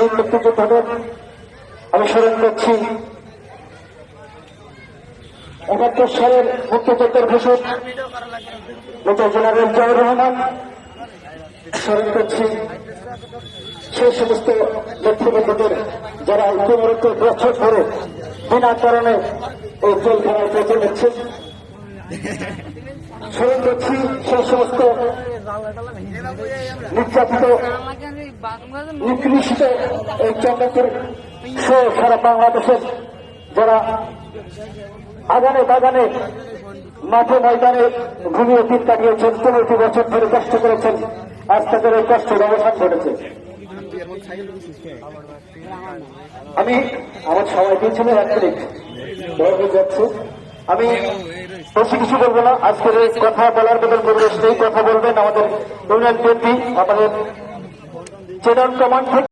শহীদ মুক্তিযোদ্ধাদের আমি স্মরণ করছি। ৭১ সালের মুক্তিযুদ্ধের ঘোষক মেজর জেনারেল জিয়াউর রহমান স্মরণ করছি সেই সমস্ত নেতৃবৃন্দদের যারা ১৫ বছর ধরে বিনা কারণে এই জেলখানায় বেঁচে নিচ্ছেন। স্মরণ করছি সেই সমস্ত নির্যাতিত নিকৃষ্ট এই চন্দ্রপুর সহ সারা বাংলাদেশের যারা আগানে বাগানে মাঠে ময়দানে ঘুমিয়ে দিন কাটিয়েছেন, ১৫টি বছর ধরে কষ্ট করেছেন, আজ তাদের এই কষ্টের অবসান ঘটেছে। আমি আমার সময় দিয়েছিল ১ মিনিট বড় হয়ে যাচ্ছে। আমি বেশি কিছু বলবো না। আজকের এই কথা বলার মতন পরিবেশ নেই। কথা বলবেন আমাদের ইউনিয়ন বিএনপি, আমাদের জেনারেল কমান্ড থেকে।